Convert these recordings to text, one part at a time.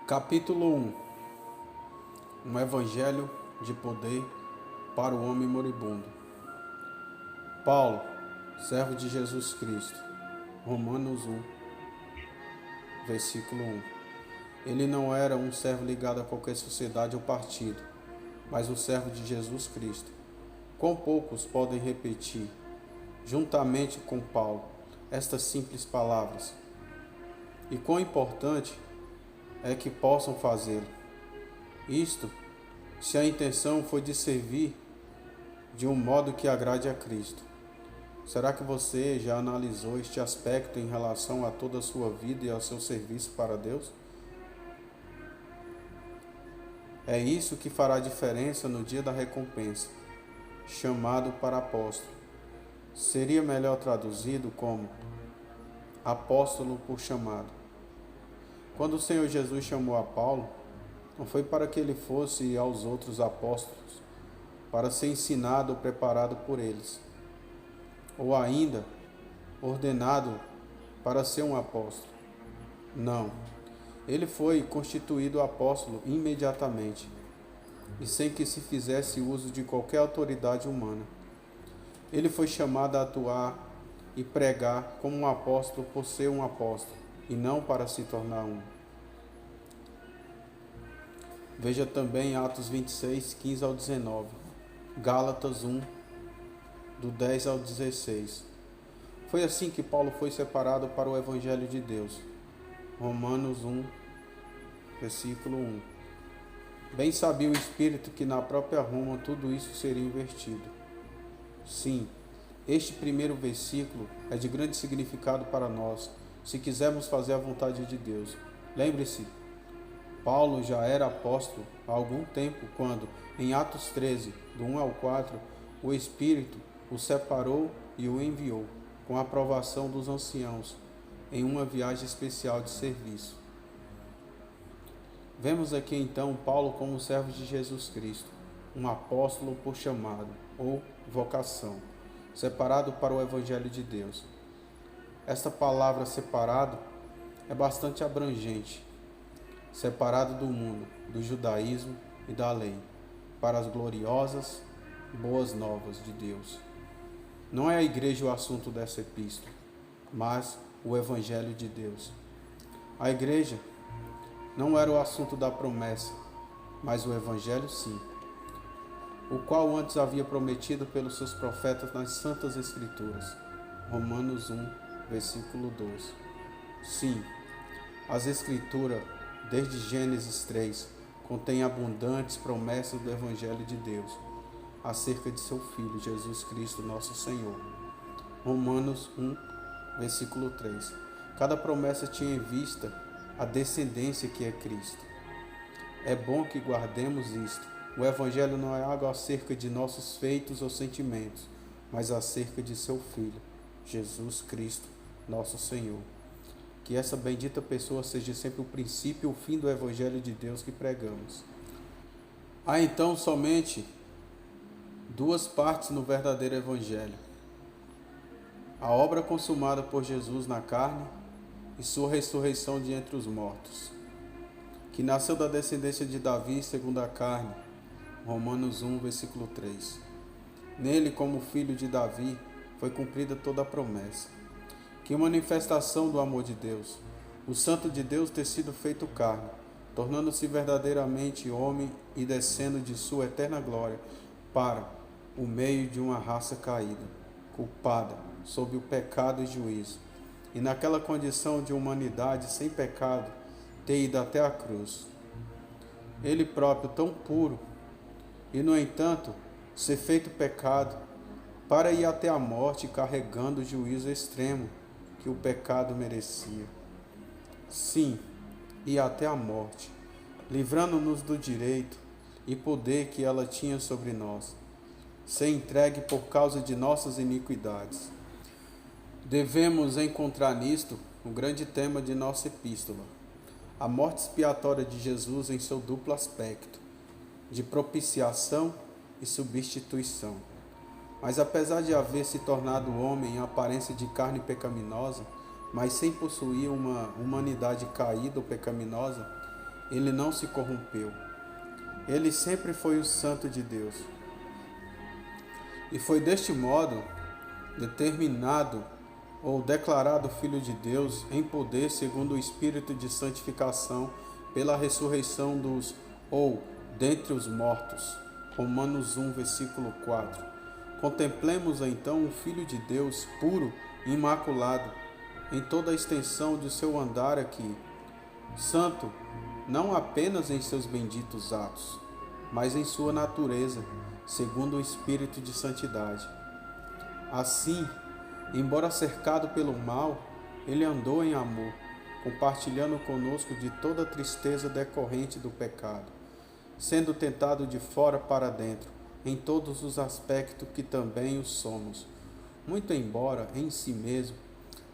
Capítulo 1. Um evangelho de poder para o homem moribundo. Paulo, servo de Jesus Cristo. Romanos 1, versículo 1. Ele não era um servo ligado a qualquer sociedade ou partido, mas um servo de Jesus Cristo. Quão poucos podem repetir, juntamente com Paulo, estas simples palavras? E quão importante é que possam fazê-lo. Isto, se a intenção foi de servir de um modo que agrade a Cristo. Será que você já analisou este aspecto em relação a toda a sua vida e ao seu serviço para Deus? É isso que fará diferença no dia da recompensa, chamado para apóstolo. Seria melhor traduzido como apóstolo por chamado. Quando o Senhor Jesus chamou a Paulo, não foi para que ele fosse aos outros apóstolos, para ser ensinado ou preparado por eles, ou ainda ordenado para ser um apóstolo. Não, ele foi constituído apóstolo imediatamente, e sem que se fizesse uso de qualquer autoridade humana. Ele foi chamado a atuar e pregar como um apóstolo por ser um apóstolo, e não para se tornar um. Veja também Atos 26, 15 ao 19, Gálatas 1, do 10 ao 16. Foi assim que Paulo foi separado para o Evangelho de Deus. Romanos 1, versículo 1. Bem sabia o Espírito que na própria Roma tudo isso seria invertido. Sim, este primeiro versículo é de grande significado para nós, se quisermos fazer a vontade de Deus. Lembre-se, Paulo já era apóstolo há algum tempo quando, em Atos 13, do 1 ao 4, o Espírito o separou e o enviou, com a aprovação dos anciãos, em uma viagem especial de serviço. Vemos aqui então Paulo como servo de Jesus Cristo, um apóstolo por chamado ou vocação, separado para o Evangelho de Deus. Esta palavra separado é bastante abrangente, separado do mundo, do judaísmo e da lei, para as gloriosas boas novas de Deus. Não é a igreja o assunto dessa epístola, mas o Evangelho de Deus. A igreja não era o assunto da promessa, mas o Evangelho sim, o qual antes havia prometido pelos seus profetas nas Santas Escrituras. Romanos 1, versículo 12. Sim, as Escrituras, desde Gênesis 3, contêm abundantes promessas do Evangelho de Deus, acerca de seu Filho, Jesus Cristo, nosso Senhor. Romanos 1, versículo 3. Cada promessa tinha em vista a descendência que é Cristo. É bom que guardemos isto. O Evangelho não é algo acerca de nossos feitos ou sentimentos, mas acerca de seu Filho, Jesus Cristo, nosso Senhor. Que essa bendita pessoa seja sempre o princípio e o fim do Evangelho de Deus que pregamos. Há então somente duas partes no verdadeiro Evangelho: a obra consumada por Jesus na carne e sua ressurreição de entre os mortos, que nasceu da descendência de Davi segundo a carne. Romanos 1, versículo 3. Nele, como filho de Davi, foi cumprida toda a promessa. Que manifestação do amor de Deus! O Santo de Deus ter sido feito carne, tornando-se verdadeiramente homem e descendo de sua eterna glória para o meio de uma raça caída, culpada, sob o pecado e juízo, e naquela condição de humanidade sem pecado, ter ido até a cruz. Ele próprio tão puro, e no entanto, ser feito pecado, para ir até a morte carregando o juízo extremo que o pecado merecia. Sim, e até a morte, livrando-nos do direito e poder que ela tinha sobre nós, ser entregue por causa de nossas iniquidades. Devemos encontrar nisto o grande tema de nossa epístola, a morte expiatória de Jesus em seu duplo aspecto, de propiciação e substituição. Mas apesar de haver se tornado homem em aparência de carne pecaminosa, mas sem possuir uma humanidade caída ou pecaminosa, ele não se corrompeu. Ele sempre foi o Santo de Deus. E foi deste modo determinado ou declarado Filho de Deus em poder segundo o Espírito de santificação pela ressurreição dentre os mortos. Romanos 1, versículo 4. Contemplemos então o Filho de Deus puro e imaculado em toda a extensão de seu andar aqui, santo não apenas em seus benditos atos, mas em sua natureza, segundo o Espírito de santidade. Assim, embora cercado pelo mal, ele andou em amor, compartilhando conosco de toda a tristeza decorrente do pecado, sendo tentado de fora para dentro, em todos os aspectos que também o somos, muito embora, em si mesmo,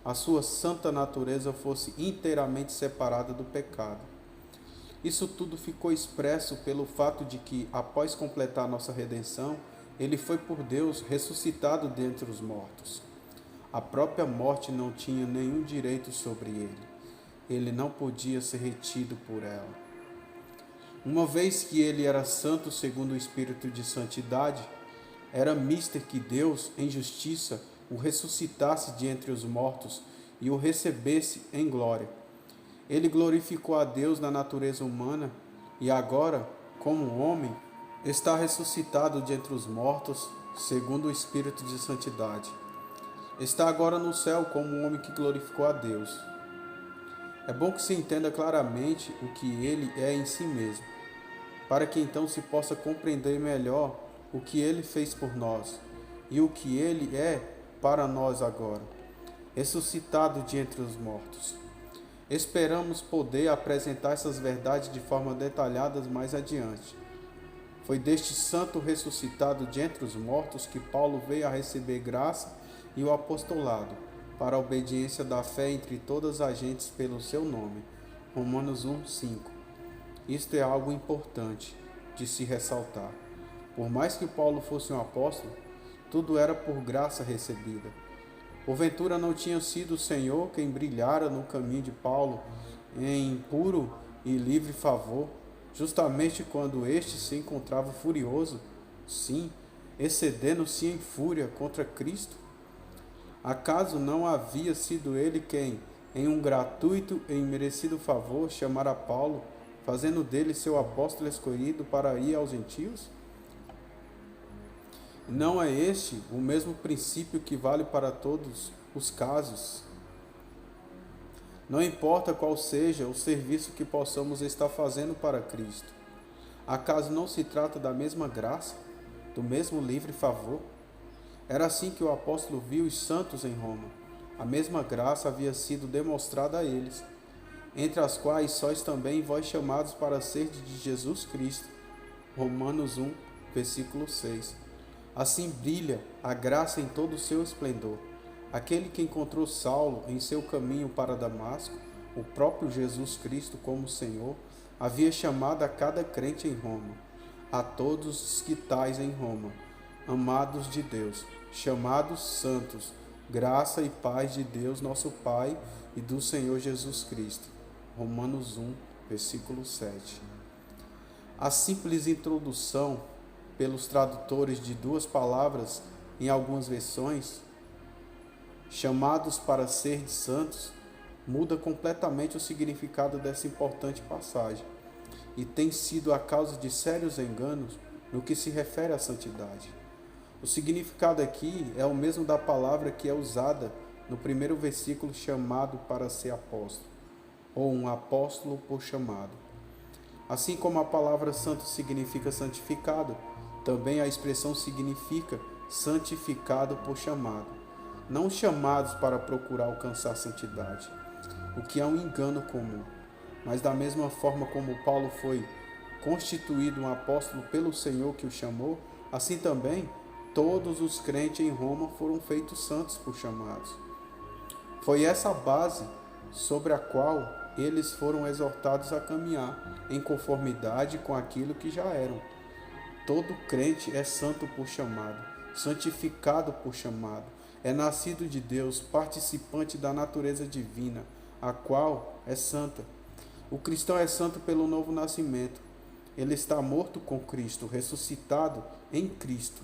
a sua santa natureza fosse inteiramente separada do pecado. Isso tudo ficou expresso pelo fato de que, após completar nossa redenção, ele foi por Deus ressuscitado dentre os mortos. A própria morte não tinha nenhum direito sobre ele. Ele não podia ser retido por ela. Uma vez que ele era santo segundo o Espírito de santidade, era mister que Deus, em justiça, o ressuscitasse de entre os mortos e o recebesse em glória. Ele glorificou a Deus na natureza humana e agora, como homem, está ressuscitado de entre os mortos, segundo o Espírito de santidade. Está agora no céu como um homem que glorificou a Deus. É bom que se entenda claramente o que ele é em si mesmo, para que então se possa compreender melhor o que ele fez por nós e o que ele é para nós agora, ressuscitado de entre os mortos. Esperamos poder apresentar essas verdades de forma detalhada mais adiante. Foi deste santo ressuscitado de entre os mortos que Paulo veio a receber graça e o apostolado, para a obediência da fé entre todas as gentes pelo seu nome. Romanos 1, 5. Isto é algo importante de se ressaltar. Por mais que Paulo fosse um apóstolo, tudo era por graça recebida. Porventura não tinha sido o Senhor quem brilhara no caminho de Paulo em puro e livre favor, justamente quando este se encontrava furioso, sim, excedendo-se em fúria contra Cristo? Acaso não havia sido ele quem, em um gratuito e imerecido favor, chamara Paulo, fazendo dele seu apóstolo escolhido para ir aos gentios? Não é este o mesmo princípio que vale para todos os casos? Não importa qual seja o serviço que possamos estar fazendo para Cristo. Acaso não se trata da mesma graça, do mesmo livre favor? Era assim que o apóstolo viu os santos em Roma. A mesma graça havia sido demonstrada a eles, entre as quais sois também vós chamados para serdes de Jesus Cristo. Romanos 1, versículo 6. Assim brilha a graça em todo o seu esplendor. Aquele que encontrou Saulo em seu caminho para Damasco, o próprio Jesus Cristo como Senhor, havia chamado a cada crente em Roma, a todos os que tais em Roma, amados de Deus, chamados santos, graça e paz de Deus nosso Pai e do Senhor Jesus Cristo. Romanos 1, versículo 7. A simples introdução pelos tradutores de duas palavras em algumas versões, chamados para ser de santos, muda completamente o significado dessa importante passagem e tem sido a causa de sérios enganos no que se refere à santidade. O significado aqui é o mesmo da palavra que é usada no primeiro versículo, chamado para ser apóstolo, ou um apóstolo por chamado. Assim como a palavra santo significa santificado, também a expressão significa santificado por chamado, não chamados para procurar alcançar santidade, o que é um engano comum. Mas da mesma forma como Paulo foi constituído um apóstolo pelo Senhor que o chamou, assim também todos os crentes em Roma foram feitos santos por chamados. Foi essa base sobre a qual eles foram exortados a caminhar em conformidade com aquilo que já eram. Todo crente é santo por chamado, santificado por chamado, é nascido de Deus, participante da natureza divina, a qual é santa. O cristão é santo pelo novo nascimento. Ele está morto com Cristo, ressuscitado em Cristo.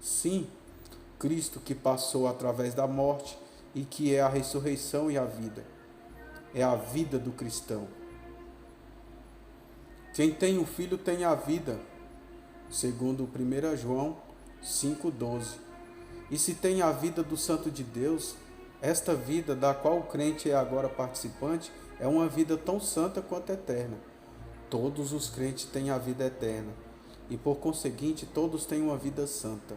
Sim, Cristo que passou através da morte e que é a ressurreição e a vida. É a vida do cristão. Quem tem o Filho tem a vida, segundo 1 João 5,12. E se tem a vida do Santo de Deus, esta vida da qual o crente é agora participante é uma vida tão santa quanto eterna. Todos os crentes têm a vida eterna e, por conseguinte, todos têm uma vida santa.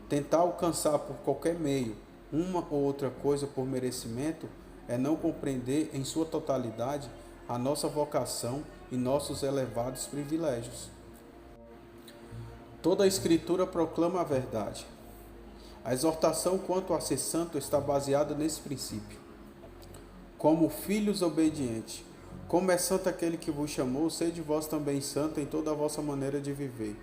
Tentar alcançar por qualquer meio uma ou outra coisa por merecimento é não compreender em sua totalidade a nossa vocação e nossos elevados privilégios. Toda a Escritura proclama a verdade. A exortação quanto a ser santo está baseada nesse princípio. Como filhos obedientes, como é santo aquele que vos chamou, sede vós também santo em toda a vossa maneira de viver,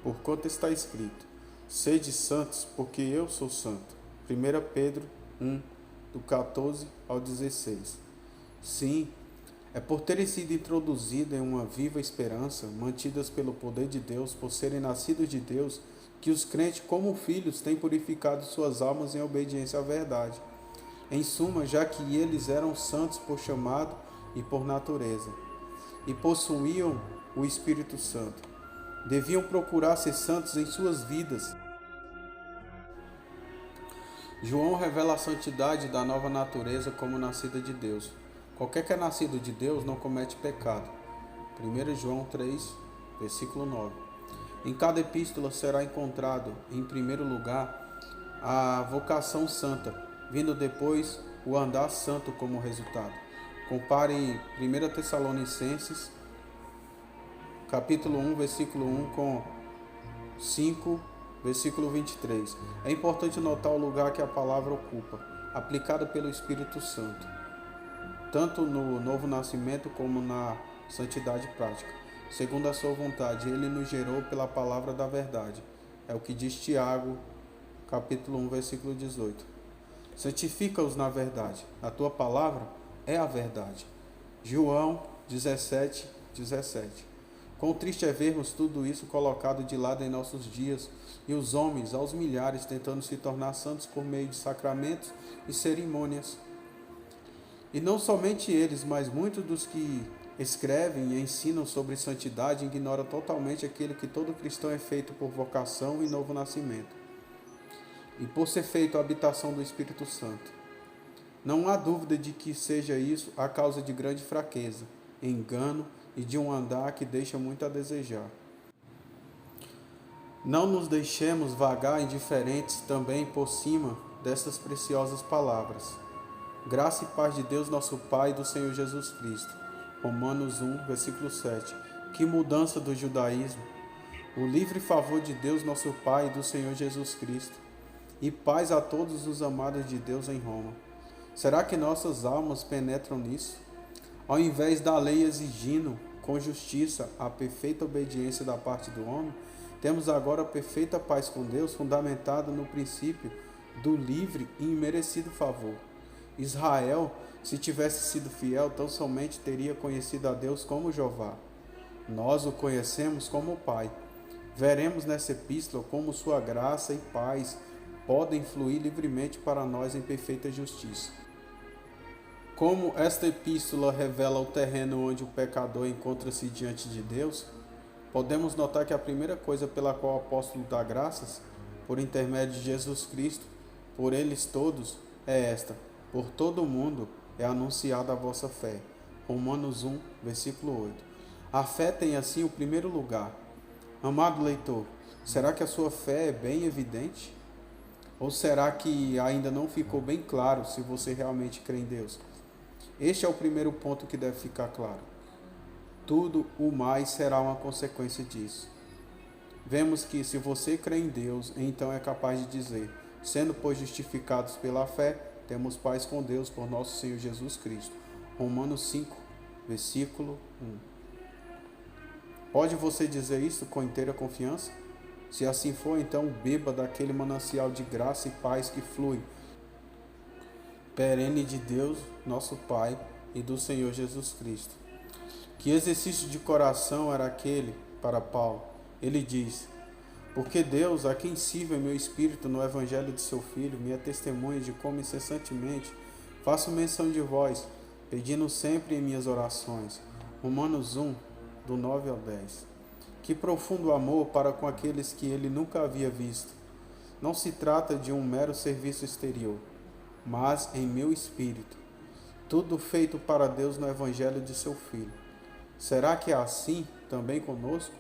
porquanto está escrito: sede santos, porque eu sou santo. 1 Pedro 1, do 14 ao 16. Sim, é por terem sido introduzidos em uma viva esperança, mantidas pelo poder de Deus, por serem nascidos de Deus, que os crentes, como filhos, têm purificado suas almas em obediência à verdade. Em suma, já que eles eram santos por chamado e por natureza, e possuíam o Espírito Santo, deviam procurar ser santos em suas vidas. João revela a santidade da nova natureza como nascida de Deus. Qualquer que é nascido de Deus não comete pecado. 1 João 3, versículo 9. Em cada epístola será encontrado, em primeiro lugar, a vocação santa, vindo depois o andar santo como resultado. Compare 1 Tessalonicenses, capítulo 1, versículo 1 com 5, versículo 23. É importante notar o lugar que a palavra ocupa, aplicada pelo Espírito Santo, tanto no novo nascimento como na santidade prática. Segundo a sua vontade, ele nos gerou pela palavra da verdade. É o que diz Tiago, capítulo 1, versículo 18. Santifica-os na verdade. A tua palavra é a verdade. João 17, 17. Quão triste é vermos tudo isso colocado de lado em nossos dias, e os homens, aos milhares, tentando se tornar santos por meio de sacramentos e cerimônias. E não somente eles, mas muitos dos que escrevem e ensinam sobre santidade ignoram totalmente aquilo que todo cristão é feito por vocação e novo nascimento, e por ser feito a habitação do Espírito Santo. Não há dúvida de que seja isso a causa de grande fraqueza, engano e de um andar que deixa muito a desejar. Não nos deixemos vagar indiferentes também por cima destas preciosas palavras. Graça e paz de Deus nosso Pai e do Senhor Jesus Cristo. Romanos 1, versículo 7. Que mudança do judaísmo! O livre favor de Deus nosso Pai e do Senhor Jesus Cristo. E paz a todos os amados de Deus em Roma. Será que nossas almas penetram nisso? Ao invés da lei exigindo, com justiça, a perfeita obediência da parte do homem, temos agora a perfeita paz com Deus, fundamentada no princípio do livre e imerecido favor. Israel, se tivesse sido fiel, tão somente teria conhecido a Deus como Jeová. Nós o conhecemos como Pai. Veremos nessa epístola como sua graça e paz podem fluir livremente para nós em perfeita justiça. Como esta epístola revela o terreno onde o pecador encontra-se diante de Deus, podemos notar que a primeira coisa pela qual o apóstolo dá graças, por intermédio de Jesus Cristo, por eles todos, é esta: por todo o mundo é anunciada a vossa fé. Romanos 1, versículo 8. A fé tem assim o primeiro lugar. Amado leitor, será que a sua fé é bem evidente? Ou será que ainda não ficou bem claro se você realmente crê em Deus? Este é o primeiro ponto que deve ficar claro. Tudo o mais será uma consequência disso. Vemos que se você crê em Deus, então é capaz de dizer: sendo pois justificados pela fé, temos paz com Deus por nosso Senhor Jesus Cristo. Romanos 5, versículo 1. Pode você dizer isso com inteira confiança? Se assim for, então beba daquele manancial de graça e paz que flui perene de Deus, nosso Pai, e do Senhor Jesus Cristo. Que exercício de coração era aquele para Paulo? Ele diz: porque Deus, a quem sirvo em meu espírito no evangelho de seu Filho, me é testemunha de como incessantemente faço menção de vós, pedindo sempre em minhas orações. Romanos 1, do 9 ao 10. Que profundo amor para com aqueles que ele nunca havia visto. Não se trata de um mero serviço exterior, mas em meu espírito. Tudo feito para Deus no evangelho de seu Filho. Será que é assim também conosco?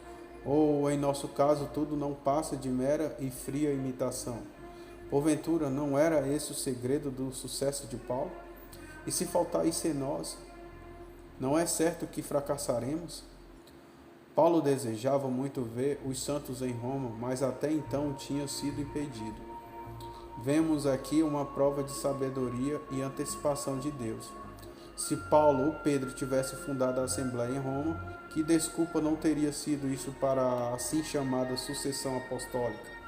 Ou, em nosso caso, tudo não passa de mera e fria imitação? Porventura, não era esse o segredo do sucesso de Paulo? E se faltar isso em nós, não é certo que fracassaremos? Paulo desejava muito ver os santos em Roma, mas até então tinha sido impedido. Vemos aqui uma prova de sabedoria e antecipação de Deus. Se Paulo ou Pedro tivesse fundado a Assembleia em Roma, que desculpa não teria sido isso para a assim chamada sucessão apostólica?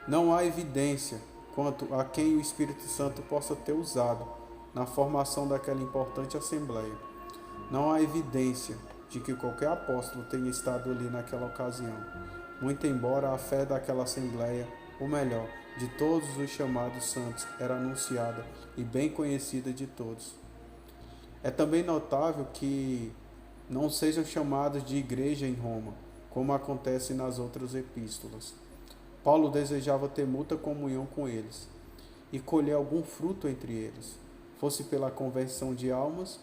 Não há evidência quanto a quem o Espírito Santo possa ter usado na formação daquela importante Assembleia. Não há evidência de que qualquer apóstolo tenha estado ali naquela ocasião, muito embora a fé daquela Assembleia, ou melhor, de todos os chamados santos, era anunciada e bem conhecida de todos. É também notável que não sejam chamados de igreja em Roma, como acontece nas outras epístolas. Paulo desejava ter muita comunhão com eles e colher algum fruto entre eles, fosse pela conversão de almas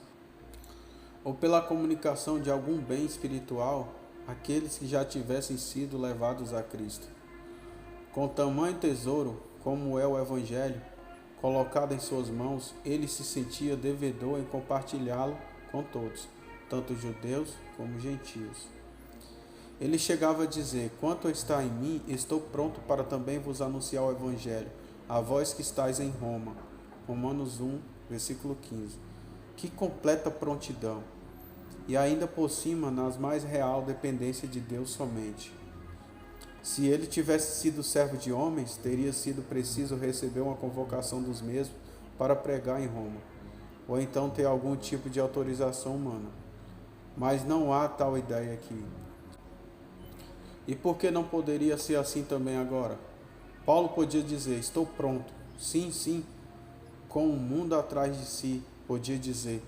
ou pela comunicação de algum bem espiritual àqueles que já tivessem sido levados a Cristo. Com tamanho tesouro, como é o Evangelho, colocado em suas mãos, ele se sentia devedor em compartilhá-lo com todos, tanto judeus como gentios. Ele chegava a dizer: quanto está em mim, estou pronto para também vos anunciar o Evangelho, a vós que estáis em Roma. Romanos 1, versículo 15. Que completa prontidão! E ainda por cima, nas mais real dependência de Deus somente. Se ele tivesse sido servo de homens, teria sido preciso receber uma convocação dos mesmos para pregar em Roma, ou então ter algum tipo de autorização humana. Mas não há tal ideia aqui. E por que não poderia ser assim também agora? Paulo podia dizer: estou pronto. Sim, sim. Com o mundo atrás de si, podia dizer: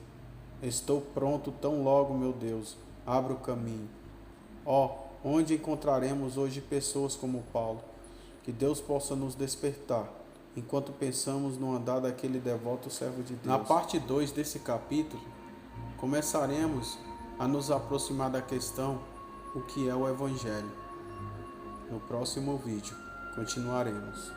estou pronto tão logo, meu Deus, abra o caminho. Onde encontraremos hoje pessoas como Paulo? Que Deus possa nos despertar, enquanto pensamos no andar daquele devoto servo de Deus. Na parte 2 desse capítulo, começaremos a nos aproximar da questão: o que é o Evangelho? No próximo vídeo, continuaremos.